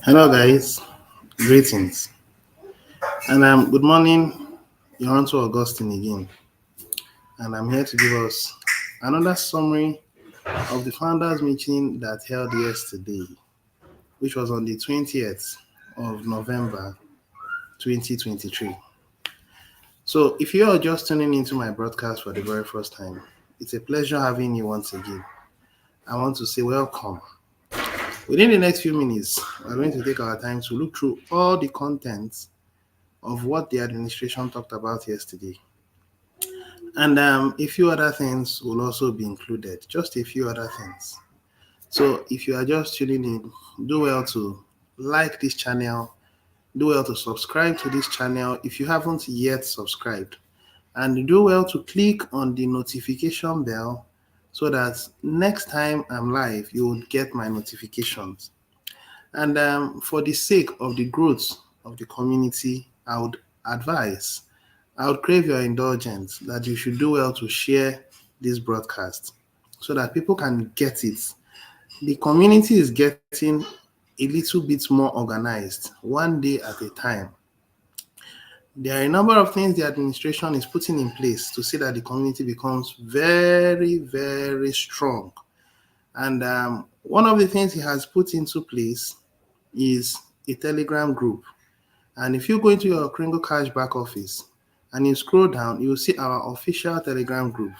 Hello, guys. Greetings. And good morning. You're on to Augustine again. And I'm here to give us another summary of the founders meeting that held yesterday, which was on the 20th of November 2023. So, if you are just tuning into my broadcast for the very first time, it's a pleasure having you once again. I want to say welcome. Within the next few minutes, we're going to take our time to look through all the contents of what the administration talked about yesterday. And a few other things will also be included, just a few other things. So if you are just tuning in, do well to like this channel, do well to subscribe to this channel if you haven't yet subscribed, and do well to click on the notification bell so that next time I'm live, you will get my notifications. And for the sake of the growth of the community, I would crave your indulgence that you should do well to share this broadcast so that people can get it. The community is getting a little bit more organized, one day at a time. There are a number of things the administration is putting in place to see that the community becomes very, very strong. And one of the things he has put into place is a Telegram group. And if you go into your Kringle Cash back office and you scroll down, you will see our official Telegram group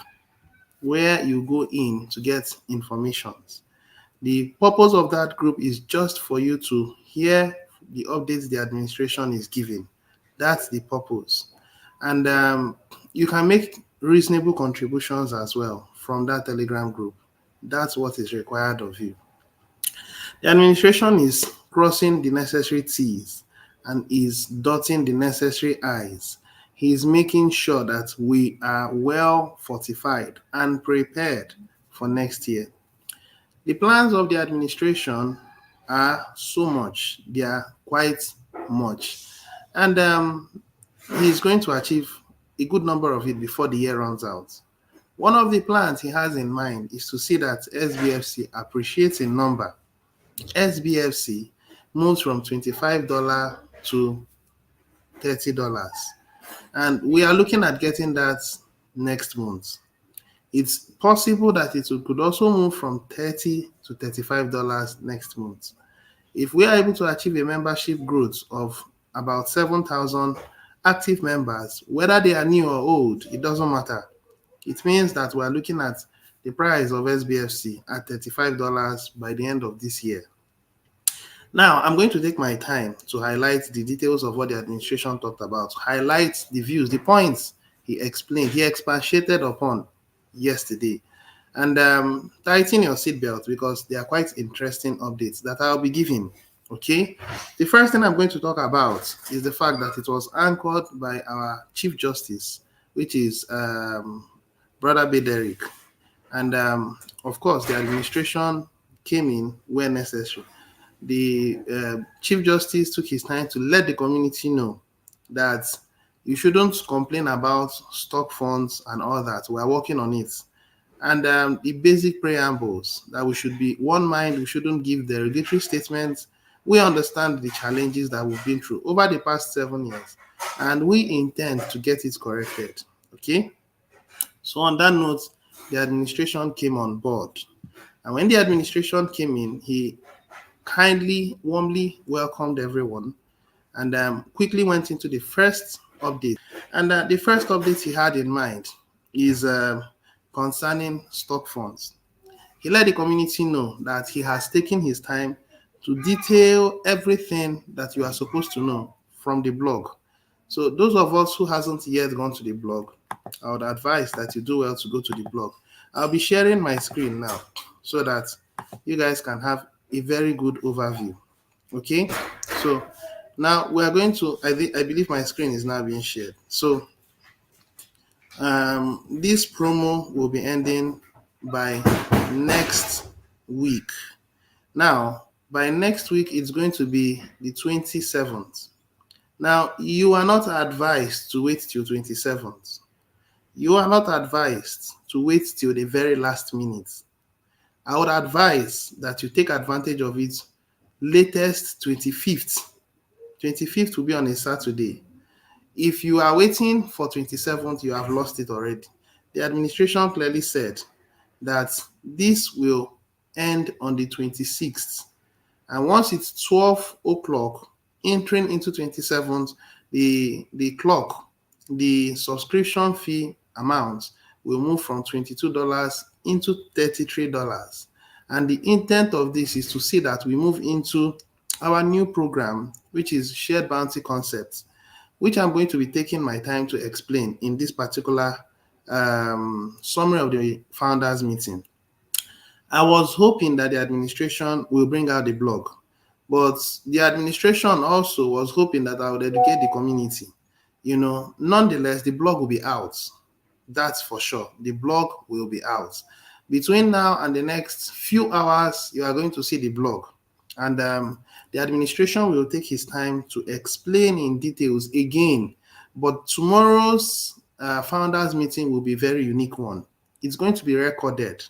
where you go in to get information. The purpose of that group is just for you to hear the updates the administration is giving. That's the purpose. And you can make reasonable contributions as well from that Telegram group. That's what is required of you. The administration is crossing the necessary T's and is dotting the necessary I's. He is making sure that we are well fortified and prepared for next year. The plans of the administration are so much, they are quite much. And he is going to achieve a good number of it before the year runs out. One of the plans he has in mind is to see that SBFC appreciates in number. SBFC moves from $25 to $30. And we are looking at getting that next month. It's possible that it could also move from $30 to $35 next month. If we are able to achieve a membership growth of about 7,000 active members, whether they are new or old, it doesn't matter. It means that we are looking at the price of SBFC at $35 by the end of this year. Now, I'm going to take my time to highlight the details of what the administration talked about, highlight the views, the points he explained, he expatiated upon yesterday. And tighten your seatbelt because they are quite interesting updates that I'll be giving. Okay, the first thing I'm going to talk about is the fact that it was anchored by our Chief Justice, which is Brother Bederick. And of course, the administration came in where necessary. The Chief Justice took his time to let the community know that you shouldn't complain about stock funds and all that. We're working on it. And the basic preambles that we should be one mind, we shouldn't give derogatory statements. We understand the challenges that we've been through over the past 7 years, and we intend to get it corrected. Okay? So on that note, the administration came on board. And when the administration came in, he kindly, warmly welcomed everyone and quickly went into the first update. And the first update he had in mind is concerning stock funds. He let the community know that he has taken his time to detail everything that you are supposed to know from the blog. So those of us who hasn't yet gone to the blog, I would advise that you do well to go to the blog. I'll be sharing my screen now so that you guys can have a very good overview. Okay, so now we are going to, I believe my screen is now being shared. So this promo will be ending by next week. Now, by next week, it's going to be the 27th. Now, you are not advised to wait till 27th. You are not advised to wait till the very last minute. I would advise that you take advantage of it latest 25th. 25th will be on a Saturday. If you are waiting for 27th, you have lost it already. The administration clearly said that this will end on the 26th. And once it's 12 o'clock, entering into 27th, the subscription fee amount will move from $22 into $33. And the intent of this is to see that we move into our new program, which is shared bounty concepts, which I'm going to be taking my time to explain in this particular summary of the founders meeting. I was hoping that the administration will bring out the blog, but the administration also was hoping that I would educate the community. Nonetheless, the blog will be out. That's for sure. The blog will be out. Between now and the next few hours, you are going to see the blog. And the administration will take his time to explain in details again. But tomorrow's founders meeting will be a very unique one. It's going to be recorded.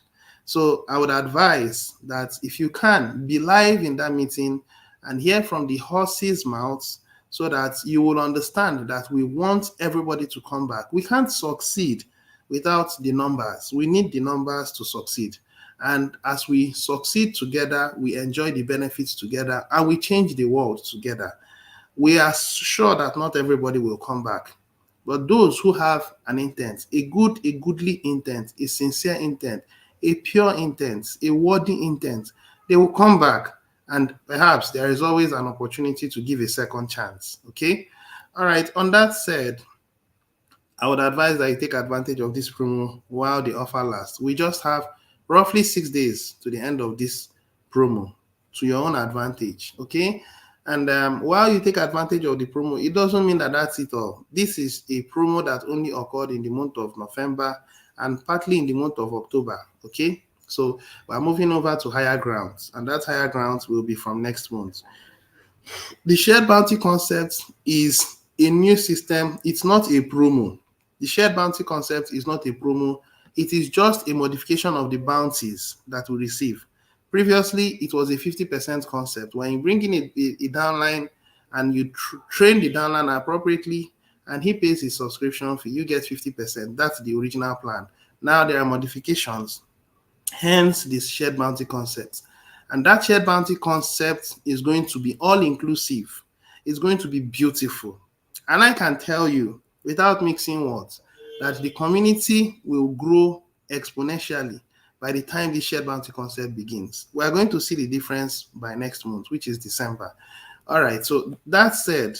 So I would advise that if you can, be live in that meeting and hear from the horse's mouths, so that you will understand that we want everybody to come back. We can't succeed without the numbers. We need the numbers to succeed. And as we succeed together, we enjoy the benefits together, and we change the world together. We are sure that not everybody will come back. But those who have an intent, a goodly intent, a sincere intent, a pure intent, a worthy intent, they will come back. And perhaps there is always an opportunity to give a second chance. Okay? All right. On that said, I would advise that you take advantage of this promo while the offer lasts. We just have roughly 6 days to the end of this promo, to your own advantage. Okay? And while you take advantage of the promo, it doesn't mean that that's it all. This is a promo that only occurred in the month of November and partly in the month of October. Okay? So we're moving over to higher grounds, and that higher grounds will be from next month. The shared bounty concept is a new system. It's not a promo. The shared bounty concept is not a promo. It is just a modification of the bounties that we receive. Previously, it was a 50% concept. When you bring in a downline and you train the downline appropriately and he pays his subscription fee, you get 50%. That's the original plan. Now there are modifications, hence this shared bounty concept. And that shared bounty concept is going to be all-inclusive. It's going to be beautiful. And I can tell you, without mixing words, that the community will grow exponentially by the time this shared bounty concept begins. We are going to see the difference by next month, which is December. All right, so that said,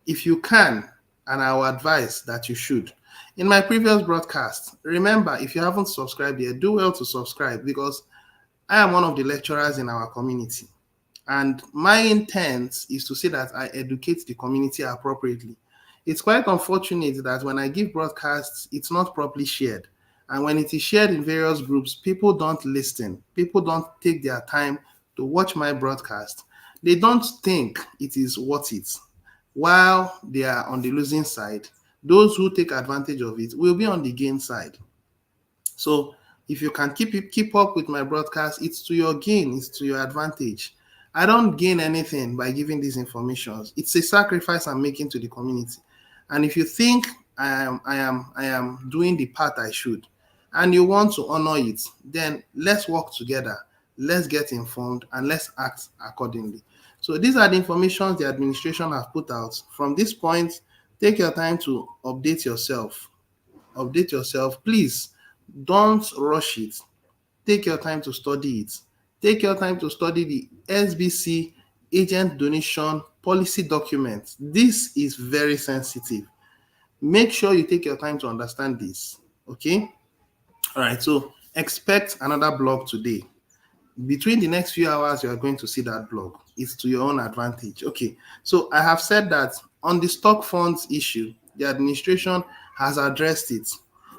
if you can, and I will advise that you should, in my previous broadcast, remember, if you haven't subscribed yet, do well to subscribe, because I am one of the lecturers in our community. And my intent is to see that I educate the community appropriately. It's quite unfortunate that when I give broadcasts, it's not properly shared. And when it is shared in various groups, people don't listen. People don't take their time to watch my broadcast. They don't think it is worth it. While they are on the losing side, those who take advantage of it will be on the gain side. So if you can keep up with my broadcast, it's to your gain, it's to your advantage. I don't gain anything by giving these informations. It's a sacrifice I'm making to the community. And if you think I am doing the part I should, and you want to honor it, then let's work together. Let's get informed and let's act accordingly. So these are the information the administration have put out. From this point, take your time to update yourself. Update yourself. Please don't rush it. Take your time to study it. Take your time to study the SBC agent donation policy document. This is very sensitive. Make sure you take your time to understand this. Okay? All right, so expect another blog today. Between the next few hours, you are going to see that blog. It's to your own advantage. Okay, so I have said that on the stock funds issue, the administration has addressed it.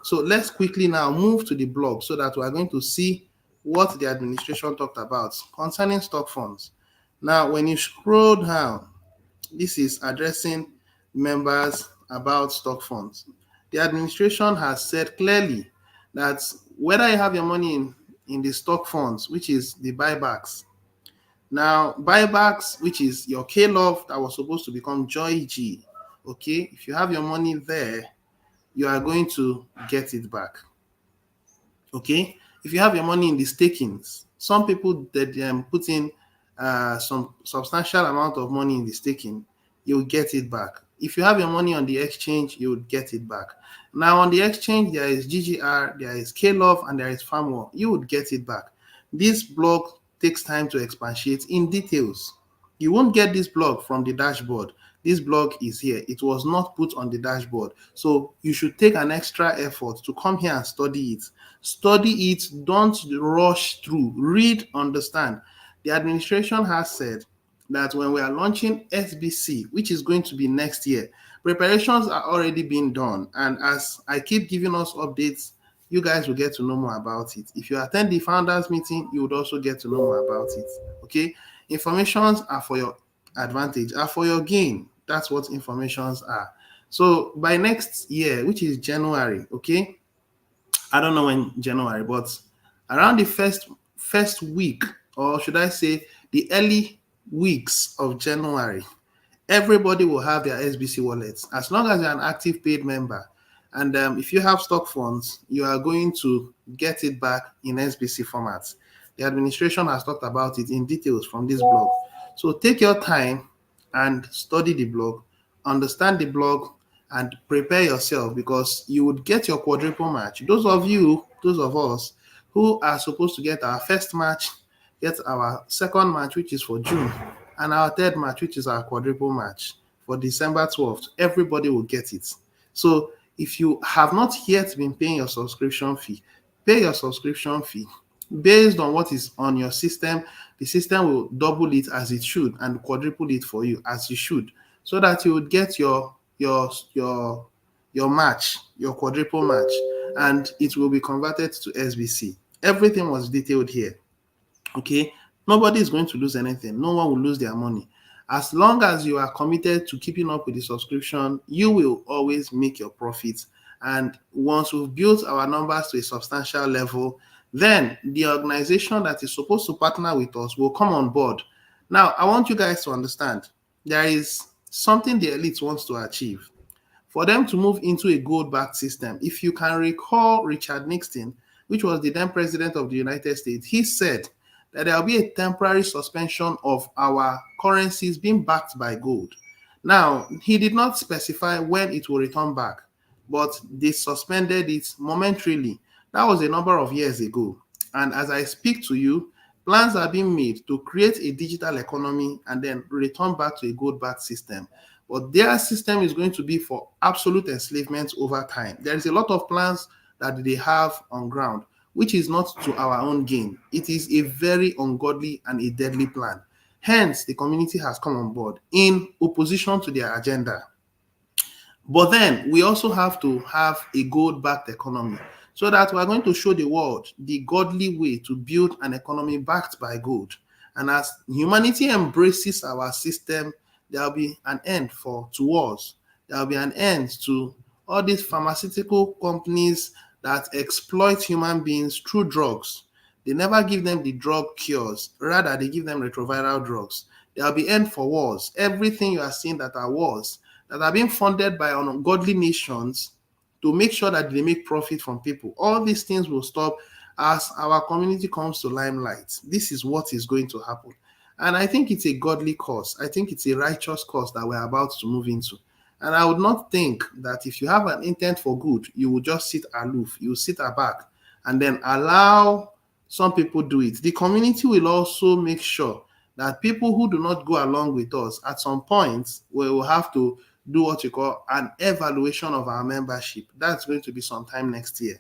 So let's quickly now move to the blog so that we are going to see what the administration talked about concerning stock funds. Now, when you scroll down, this is addressing members about stock funds. The administration has said clearly that whether you have your money in the stock funds, which is the buybacks, Now, buybacks, which is your K-Love that was supposed to become Joy G. Okay, if you have your money there, you are going to get it back. Okay, if you have your money in the stakings, some people that put in some substantial amount of money in the staking, you'll get it back. If you have your money on the exchange, you'll get it back. Now on the exchange, there is GGR, there is K-Love, and there is Farmwell. You would get it back. This blog takes time to expatiate in details. You won't get this blog from the dashboard. This blog is here. It was not put on the dashboard. So you should take an extra effort to come here and study it. Study it. Don't rush through. Read, understand. The administration has said that when we are launching SBC, which is going to be next year, preparations are already being done. And as I keep giving us updates, you guys will get to know more about it. If you attend the founders meeting, you would also get to know more about it. Okay, informations are for your advantage, are for your gain. That's what informations are. So by next year, which is January, okay, I don't know when January, but around the first week, or should I say the early weeks of January, everybody will have their SBC wallets as long as you're an active paid member. And if you have stock funds, you are going to get it back in SBC formats. The administration has talked about it in details from this blog. So take your time and study the blog, understand the blog, and prepare yourself, because you would get your quadruple match. Those of us who are supposed to get our first match, get our second match, which is for June, and our third match, which is our quadruple match for December 12th, everybody will get it. So if you have not yet been paying your subscription fee, pay your subscription fee. Based on what is on your system, the system will double it as it should and quadruple it for you as you should, so that you would get your match, your quadruple match, and it will be converted to SBC. Everything was detailed here. Okay, nobody is going to lose anything. No one will lose their money. As long as you are committed to keeping up with the subscription, you will always make your profits. And once we've built our numbers to a substantial level, then the organization that is supposed to partner with us will come on board. Now, I want you guys to understand, there is something the elite wants to achieve. For them to move into a gold-backed system, if you can recall Richard Nixon, which was the then president of the United States, he said that there will be a temporary suspension of our currencies being backed by gold. Now, he did not specify when it will return back, but they suspended it momentarily. That was a number of years ago. And as I speak to you, plans are being made to create a digital economy and then return back to a gold-backed system. But their system is going to be for absolute enslavement over time. There is a lot of plans that they have on ground, which is not to our own gain. It is a very ungodly and a deadly plan. Hence, the community has come on board in opposition to their agenda. But then we also have to have a gold-backed economy, so that we're going to show the world the godly way to build an economy backed by gold. And as humanity embraces our system, there will be an end to wars. There will be an end to all these pharmaceutical companies that exploit human beings through drugs. They never give them the drug cures. Rather, they give them retroviral drugs. There will be end for wars. Everything you are seeing that are wars, that are being funded by ungodly nations to make sure that they make profit from people. All these things will stop as our community comes to limelight. This is what is going to happen. And I think it's a godly cause. I think it's a righteous cause that we're about to move into. And I would not think that if you have an intent for good, you will just sit aloof, you will sit aback and then allow some people do it. The community will also make sure that people who do not go along with us, at some point, we will have to do what you call an evaluation of our membership. That's going to be sometime next year.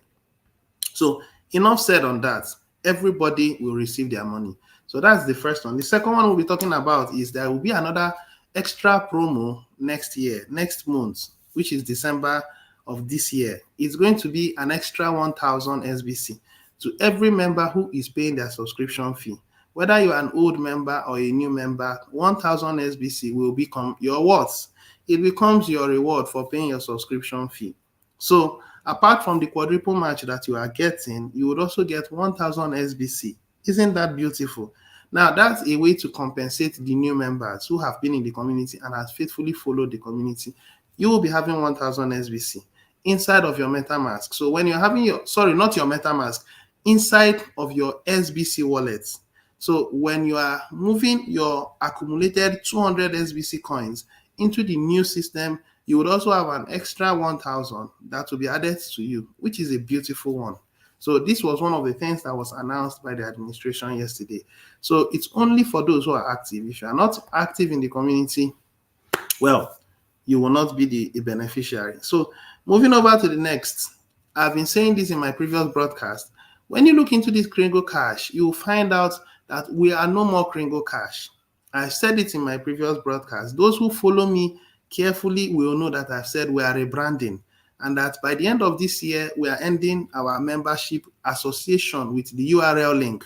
So enough said on that. Everybody will receive their money. So that's the first one. The second one we'll be talking about is there will be another extra promo next year, next month, which is December of this year. It's going to be an extra 1,000 SBC to every member who is paying their subscription fee. Whether you're an old member or a new member, 1,000 SBC will become your worth. It becomes your reward for paying your subscription fee. So apart from the quadruple match that you are getting, you would also get 1,000 SBC. Isn't that beautiful? Now, that's a way to compensate the new members who have been in the community and has faithfully followed the community. You will be having 1,000 SBC inside of your MetaMask. So when you're having your, sorry, not your MetaMask, inside of your SBC wallet. So when you are moving your accumulated 200 SBC coins into the new system, you would also have an extra 1,000 that will be added to you, which is a beautiful one. So this was one of the things that was announced by the administration yesterday. So it's only for those who are active. If you are not active in the community, well, you will not be the beneficiary. So moving over to the next, I've been saying this in my previous broadcast. When you look into this Kringle Cash, you will find out that we are no more Kringle Cash. I said it in my previous broadcast. Those who follow me carefully will know that I've said we are rebranding, and that by the end of this year, we are ending our membership association with the URL link,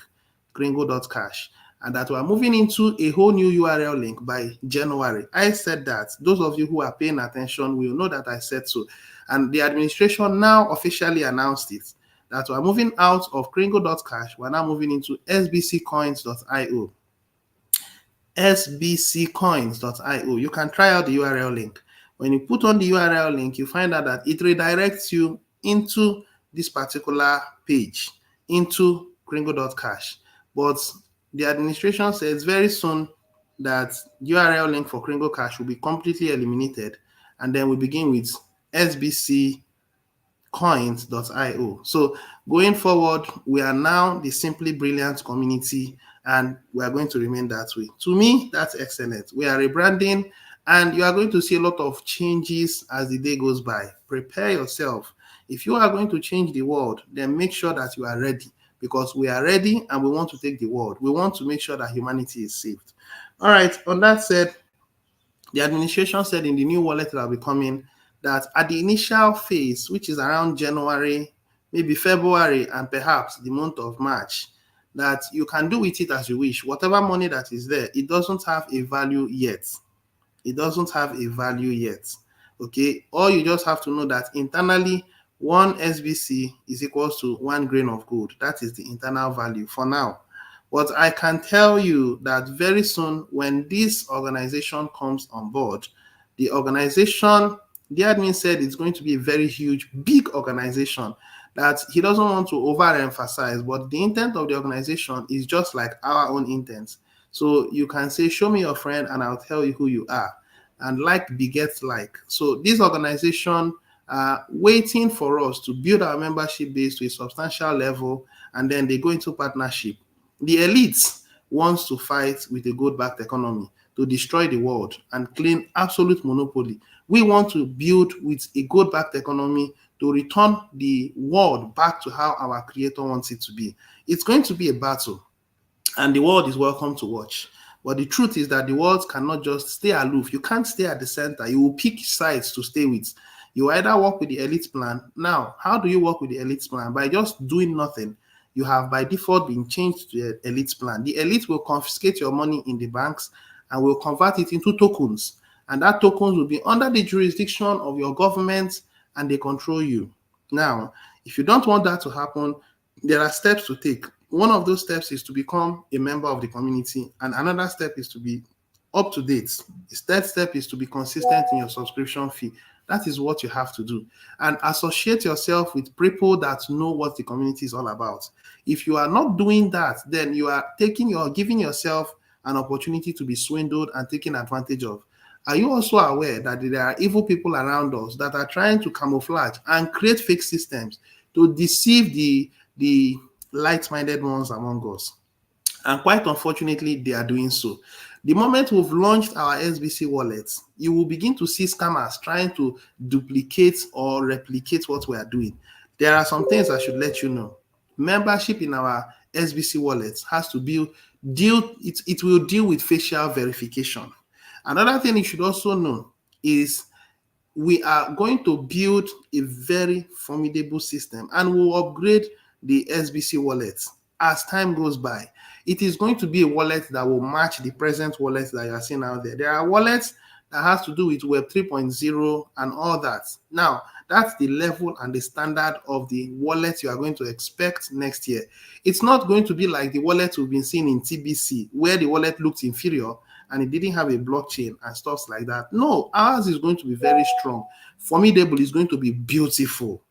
kringle.cash, and that we are moving into a whole new URL link by January. I said that. Those of you who are paying attention will know that I said so. And the administration now officially announced it, that we're moving out of kringle.cash. We're now moving into sbccoins.io. sbccoins.io. You can try out the URL link. When you put on the URL link, you find out that it redirects you into this particular page, into kringle.cash. But the administration says very soon that URL link for Kringle Cash will be completely eliminated, and then we begin with sbccoins.io. So going forward, we are now the Simply Brilliant community, and we are going to remain that way. To me, that's excellent. We are rebranding, and you are going to see a lot of changes as the day goes by. Prepare yourself. If you are going to change the world, then make sure that you are ready, because we are ready and we want to take the world. We want to make sure that humanity is saved. All right, on that said, the administration said in the new wallet that will be coming that at the initial phase, which is around January, maybe February, and perhaps the month of March, that you can do with it as you wish. Whatever money that is there, it doesn't have a value yet. It doesn't have a value yet. Okay, or you just have to know that internally, one SBC is equals to 1 grain of gold. That is the internal value for now. But I can tell you that very soon, when this organization comes on board, the organization, the admin said it's going to be a very huge, big organization that he doesn't want to overemphasize, but the intent of the organization is just like our own intent. So you can say, show me your friend and I'll tell you who you are. And like begets like. So this organization waiting for us to build our membership base to a substantial level, and then they go into partnership. The elites wants to fight with a gold-backed economy to destroy the world and claim absolute monopoly. We want to build with a gold-backed economy to return the world back to how our creator wants it to be. It's going to be a battle, and the world is welcome to watch. But the truth is that the world cannot just stay aloof. You can't stay at the center. You will pick sides to stay with. You either work with the elite plan. Now, how do you work with the elite plan? By just doing nothing. You have by default been changed to the elite plan. The elite will confiscate your money in the banks and will convert it into tokens. And that tokens will be under the jurisdiction of your government, and they control you. Now, if you don't want that to happen, there are steps to take. One of those steps is to become a member of the community, and another step is to be up to date. The third step is to be consistent in your subscription fee. That is what you have to do. And associate yourself with people that know what the community is all about. If you are not doing that, then you are giving yourself an opportunity to be swindled and taken advantage of. Are you also aware that there are evil people around us that are trying to camouflage and create fake systems to deceive the light-minded ones among us? And quite unfortunately, they are doing so. The moment we've launched our SBC wallets, you will begin to see scammers trying to duplicate or replicate what we are doing. There are some things I should let you know. Membership in our SBC wallets has to it will deal with facial verification. Another thing you should also know is we are going to build a very formidable system, and we'll upgrade the SBC wallets as time goes by. It is going to be a wallet that will match the present wallets that you are seeing out there. There are wallets that has to do with Web 3.0 and all that. Now, That's the level and the standard of the wallet you are going to expect next year. It's not going to be like the wallet we've been seeing in TBC, where the wallet looked inferior and it didn't have a blockchain and stuff like that. No, ours is going to be very strong. Formidable is going to be beautiful.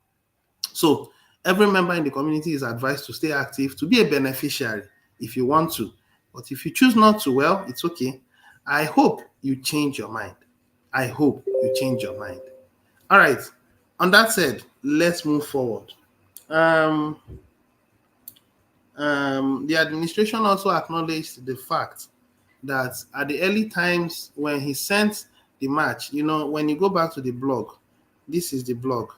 So every member in the community is advised to stay active, to be a beneficiary if you want to. But if you choose not to, well, it's okay. I hope you change your mind. I hope you change your mind. All right. On that said, let's move forward. The administration also acknowledged the fact that at the early times when he sent the match, when you go back to the blog, this is the blog.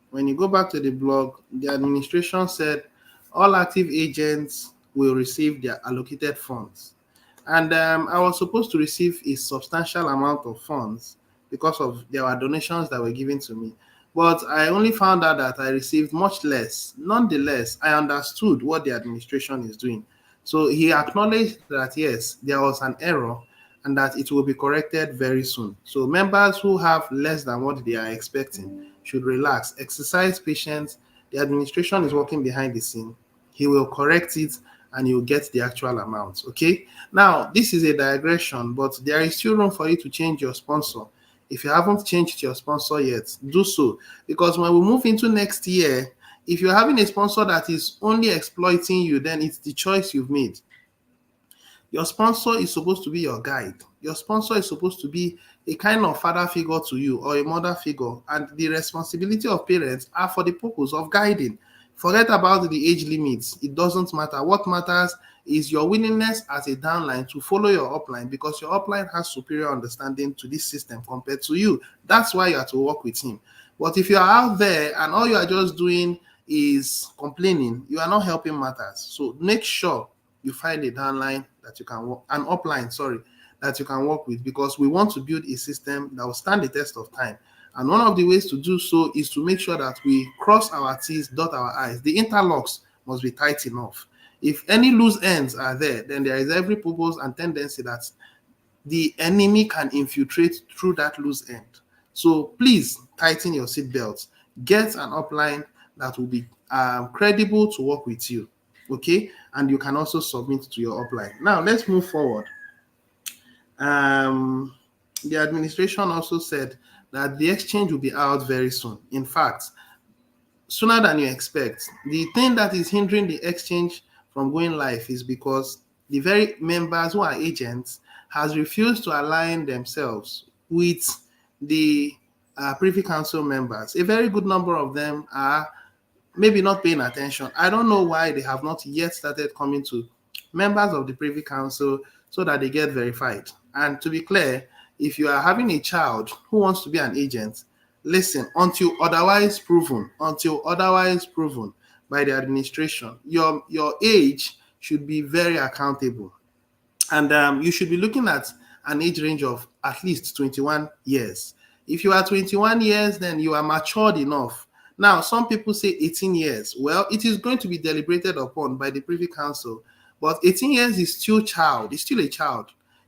When you go back to the blog, the administration said all active agents will receive their allocated funds. And I was supposed to receive a substantial amount of funds because of there were donations that were given to me. But I only found out that I received much less. Nonetheless, I understood what the administration is doing. So he acknowledged that, yes, there was an error and that it will be corrected very soon. So members who have less than what they are expecting should relax, exercise patience. The administration is working behind the scene. He will correct it and you'll get the actual amount. Okay. Now, this is a digression, but there is still room for you to change your sponsor. If you haven't changed your sponsor yet, do so. Because when we move into next year, if you're having a sponsor that is only exploiting you, then it's the choice you've made. Your sponsor is supposed to be your guide. Your sponsor is supposed to be a kind of father figure to you or a mother figure. And the responsibility of parents are for the purpose of guiding. Forget about the age limits. It doesn't matter. What matters is your willingness as a downline to follow your upline, because your upline has superior understanding to this system compared to you. That's why you have to work with him. But if you are out there and all you are just doing is complaining, you are not helping matters. So make sure you find a downline that you can work, an upline, that you can work with, because we want to build a system that will stand the test of time. And one of the ways to do so is to make sure that we cross our T's, dot our I's. The interlocks must be tight enough. If any loose ends are there, then there is every purpose and tendency that the enemy can infiltrate through that loose end. So please tighten your seatbelts. Get an upline that will be credible to work with you. Okay, and you can also submit to your upline. Now let's move forward. The administration also said that the exchange will be out very soon. In fact, sooner than you expect. The thing that is hindering the exchange from going live is because the very members who are agents has refused to align themselves with the Privy Council members. A very good number of them are maybe not paying attention. I don't know why they have not yet started coming to members of the Privy Council so that they get verified. And to be clear, if you are having a child who wants to be an agent, listen, until otherwise proven by the administration, your age should be very accountable. And you should be looking at an age range of at least 21 years. If you are 21 years, then you are matured enough. Now, some people say 18 years. Well, it is going to be deliberated upon by the Privy Council, but 18 years is still a child.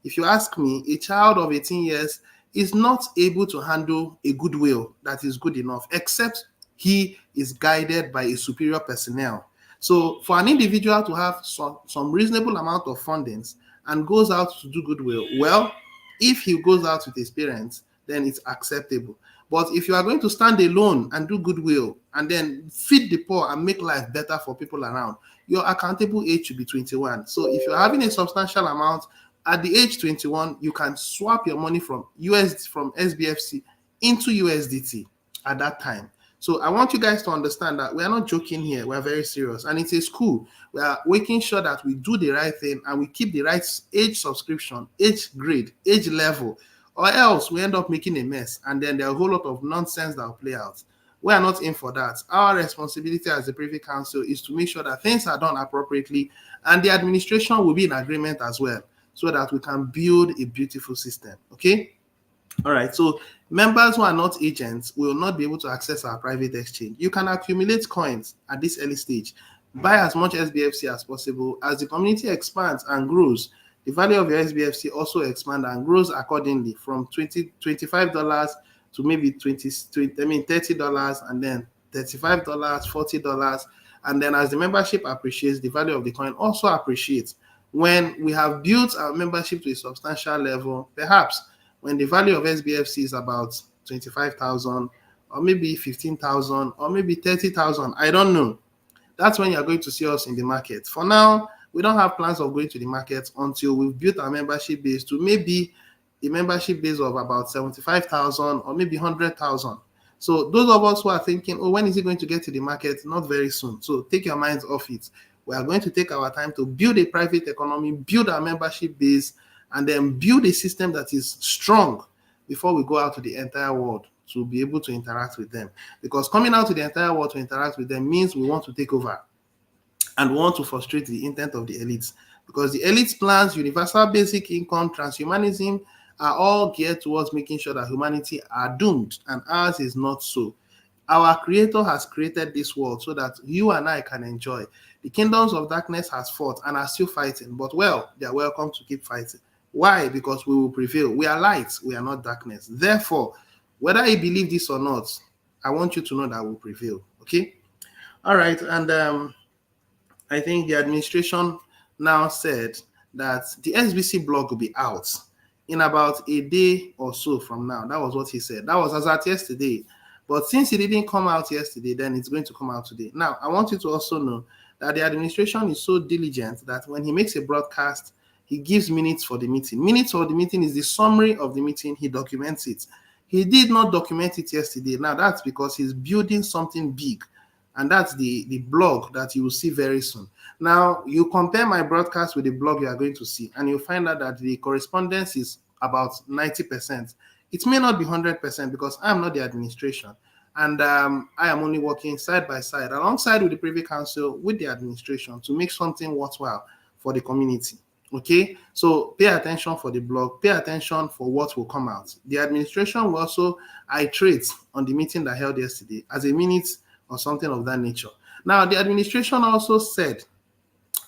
If you ask me, a child of 18 years is not able to handle a goodwill that is good enough, except he is guided by a superior personnel. So for an individual to have some reasonable amount of fundings and goes out to do goodwill, well, if he goes out with his parents, then it's acceptable. But if you are going to stand alone and do goodwill and then feed the poor and make life better for people around, your accountable age should be 21. So if you're having a substantial amount, at the age 21, you can swap your money from SBFC into USDT at that time. So I want you guys to understand that we are not joking here. We are very serious. And it's a school. We are making sure that we do the right thing and we keep the right age subscription, age grade, age level, or else we end up making a mess. And then there are a whole lot of nonsense that will play out. We are not in for that. Our responsibility as the Privy Council is to make sure that things are done appropriately, and the administration will be in agreement as well, so that we can build a beautiful system. Okay? All right. So members who are not agents will not be able to access our private exchange. You can accumulate coins at this early stage. Buy as much SBFC as possible. As the community expands and grows, the value of your SBFC also expands and grows accordingly from $25 to maybe $30, and then $35, $40, and then as the membership appreciates, the value of the coin also appreciates. When we have built our membership to a substantial level, perhaps when the value of SBFC is about 25,000, or maybe 15,000, or maybe 30,000, I don't know. That's when you're going to see us in the market. For now, we don't have plans of going to the market until we've built our membership base to maybe a membership base of about 75,000 or maybe 100,000. So those of us who are thinking, oh, when is it going to get to the market? Not very soon. So take your minds off it. We are going to take our time to build a private economy, build our membership base, and then build a system that is strong before we go out to the entire world to be able to interact with them. Because coming out to the entire world to interact with them means we want to take over and we want to frustrate the intent of the elites. Because the elites' plans, universal basic income, transhumanism, are all geared towards making sure that humanity are doomed, and ours is not so. Our Creator has created this world so that you and I can enjoy. The kingdoms of darkness has fought and are still fighting, but well, they are welcome to keep fighting. Why? Because we will prevail. We are light, we are not darkness. Therefore, whether you believe this or not, I want you to know that we'll prevail. Okay? All right, and I think the administration now said that the SBC blog will be out in about a day or so from now. That was what he said. That was as at yesterday. But since it didn't come out yesterday, then it's going to come out today. Now, I want you to also know that the administration is so diligent that when he makes a broadcast, he gives minutes for the meeting. Minutes for the meeting is the summary of the meeting. He documents it. He did not document it yesterday. Now, that's because he's building something big. And that's the blog that you will see very soon. Now, you compare my broadcast with the blog you are going to see, and you'll find out that the correspondence is about 90%. It may not be 100% because I am not the administration. And I am only working side by side, alongside with the Privy Council, with the administration, to make something worthwhile for the community. Okay? So pay attention for the blog, pay attention for what will come out. The administration will also iterate on the meeting that held yesterday as a minute or something of that nature. Now, the administration also said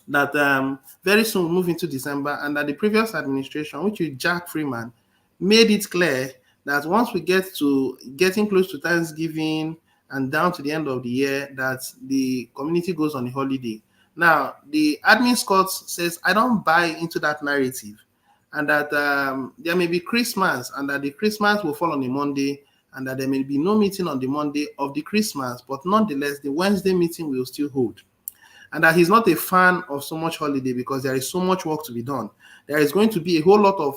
that very soon we'll move into December, and that the previous administration, which is Jack Freeman, made it clear that once we get to getting close to Thanksgiving and down to the end of the year, that the community goes on a holiday. Now, the admin Scott says, I don't buy into that narrative, and that there may be Christmas, and that the Christmas will fall on a Monday, and that there may be no meeting on the Monday of the Christmas, but nonetheless, the Wednesday meeting will still hold. And that he's not a fan of so much holiday because there is so much work to be done. There is going to be a whole lot of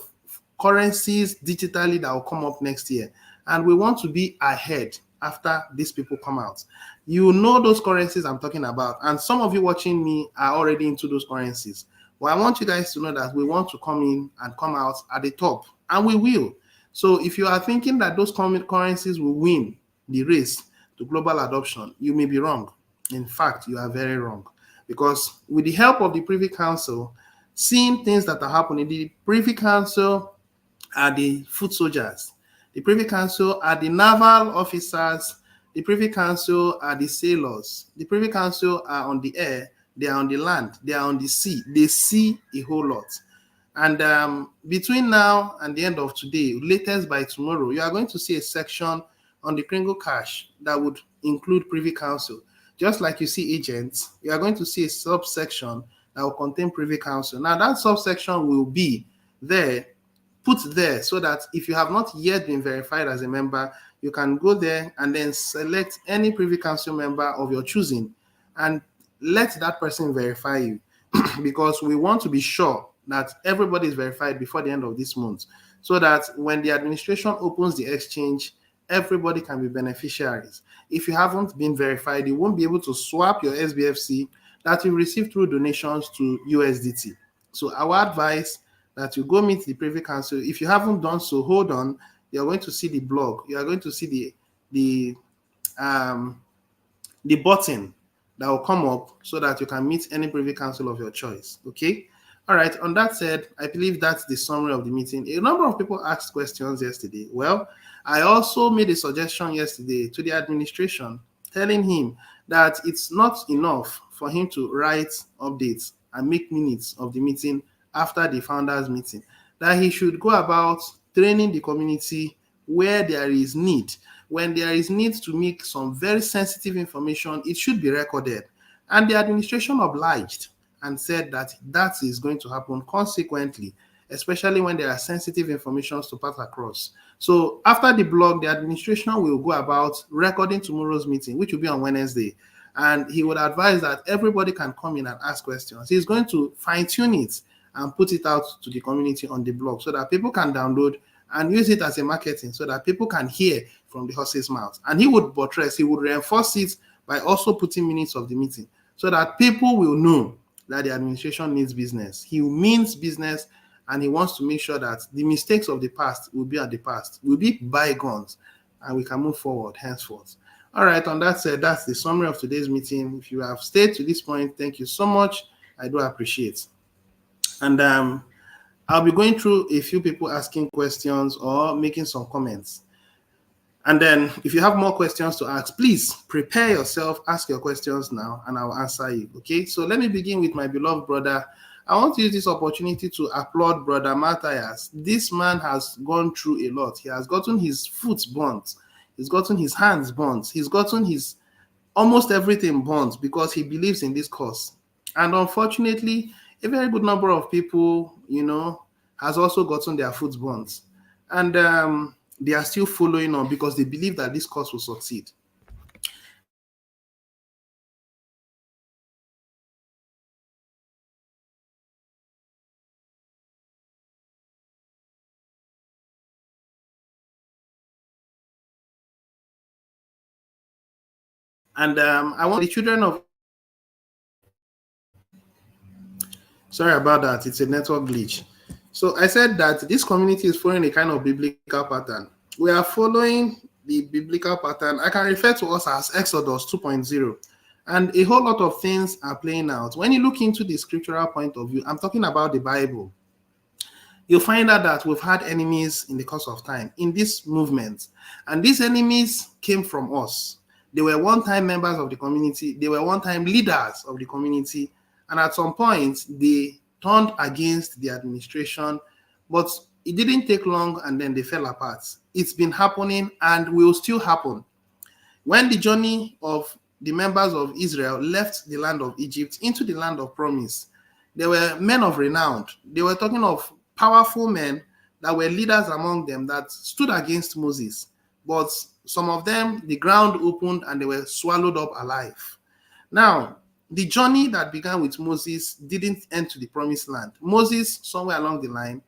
currencies digitally that will come up next year. And we want to be ahead after these people come out. You know those currencies I'm talking about. And some of you watching me are already into those currencies. Well, I want you guys to know that we want to come in and come out at the top. And we will. So if you are thinking that those currencies will win the race to global adoption, you may be wrong. In fact, you are very wrong. Because with the help of the Privy Council, seeing things that are happening, the Privy Council are the foot soldiers. The Privy Council are the naval officers. The Privy Council are the sailors. The Privy Council are on the air. They are on the land. They are on the sea. They see a whole lot. And between now and the end of today, latest by tomorrow, you are going to see a section on the Kringle Cash that would include Privy Council. Just like you see agents, you are going to see a subsection that will contain Privy Council. Now, that subsection will be there, put there, so that if you have not yet been verified as a member, you can go there and then select any Privy Council member of your choosing and let that person verify you. Because we want to be sure that everybody is verified before the end of this month, so that when the administration opens the exchange, everybody can be beneficiaries. If you haven't been verified, you won't be able to swap your SBFC that you receive through donations to USDT. So our advice that you go meet the Privy Council. If you haven't done so, hold on. You're going to see the blog. You are going to see the button that will come up so that you can meet any Privy Council of your choice. Okay. All right. On that said, I believe that's the summary of the meeting. A number of people asked questions yesterday. Well, I also made a suggestion yesterday to the administration, telling him that it's not enough for him to write updates and make minutes of the meeting after the founders meeting, that he should go about training the community where there is need. When there is need to make some very sensitive information, it should be recorded. And the administration obliged and said that that is going to happen consequently, especially when there are sensitive information to pass across. So after the blog, the administration will go about recording tomorrow's meeting, which will be on Wednesday. And he would advise that everybody can come in and ask questions. He's going to fine-tune it and put it out to the community on the blog so that people can download and use it as a marketing so that people can hear from the horse's mouth. And he would reinforce it by also putting minutes of the meeting so that people will know that the administration needs business. He means business, and he wants to make sure that the mistakes of the past will be at the past, will be bygones, and we can move forward henceforth. All right, on that said, that's the summary of today's meeting. If you have stayed to this point, thank you so much. I do appreciate. And I'll be going through a few people asking questions or making some comments. And then if you have more questions to ask, please prepare yourself, ask your questions now, and I'll answer you, okay? So let me begin with my beloved brother. I want to use this opportunity to applaud Brother Matthias. This man has gone through a lot. He has gotten his foot burnt. He's gotten his hands burnt. He's gotten his almost everything burnt because he believes in this cause. And unfortunately, a very good number of people, has also gotten their foot burnt. And they are still following on because they believe that this cause will succeed. And I want the children of... Sorry about that. It's a network glitch. So I said that this community is following a kind of biblical pattern. We are following the biblical pattern. I can refer to us as Exodus 2.0. And a whole lot of things are playing out. When you look into the scriptural point of view, I'm talking about the Bible. You'll find out that we've had enemies in the course of time in this movement. And these enemies came from us. They were one-time members of the community. They were one-time leaders of the community. And at some point, they turned against the administration. But it didn't take long, and then they fell apart. It's been happening and will still happen. When the journey of the members of Israel left the land of Egypt into the land of promise, there were men of renown. They were talking of powerful men that were leaders among them that stood against Moses. But some of them, the ground opened and they were swallowed up alive. Now, the journey that began with Moses didn't end to the promised land. Moses, somewhere along the line,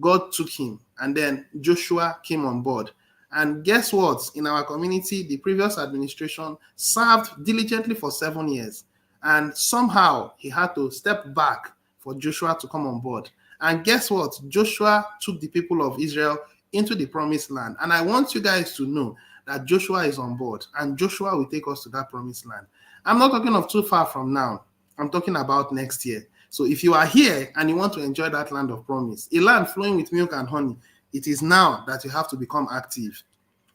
God took him, and then Joshua came on board. And guess what? In our community, the previous administration served diligently for 7 years. And somehow he had to step back for Joshua to come on board. And guess what? Joshua took the people of Israel into the promised land. And I want you guys to know that Joshua is on board, and Joshua will take us to that promised land. I'm not talking of too far from now. I'm talking about next year. So if you are here and you want to enjoy that land of promise, a land flowing with milk and honey, it is now that you have to become active.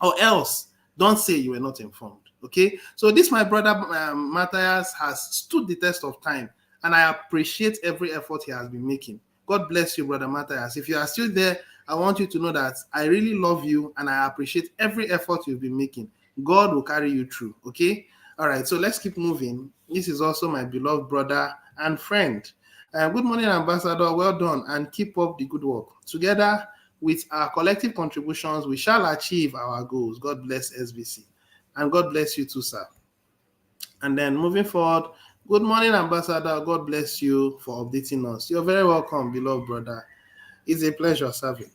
Or else, don't say you were not informed. Okay? So this, my brother Matthias, has stood the test of time, and I appreciate every effort he has been making. God bless you, brother Matthias. If you are still there, I want you to know that I really love you, and I appreciate every effort you've been making. God will carry you through. Okay? All right, so let's keep moving. This is also my beloved brother and friend. Good morning, Ambassador. Well done, and keep up the good work. Together with our collective contributions, we shall achieve our goals. God bless SBC. And God bless you too, sir. And then moving forward, good morning, Ambassador. God bless you for updating us. You're very welcome, beloved brother. It's a pleasure serving.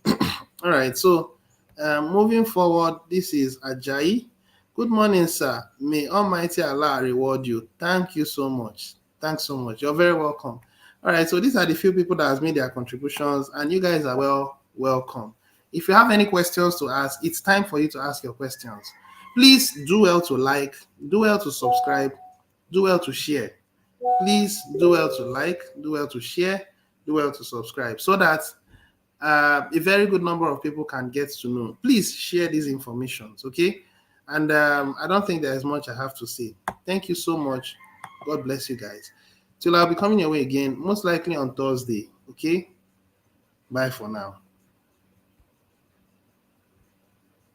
All right, so moving forward, this is Ajayi. Good morning, sir. May Almighty Allah reward you. Thank you so much. Thanks so much. You're very welcome. All right, so these are the few people that has made their contributions, and you guys are welcome. If you have any questions to ask, it's time for you to ask your questions. Please do well to like, do well to subscribe, do well to share. Please do well to like, do well to share, do well to subscribe, so that a very good number of people can get to know. Please share these informations, okay? And I don't think there's much I have to say. Thank you so much. God bless you guys. Till I'll be coming your way again, most likely on Thursday, okay? Bye for now.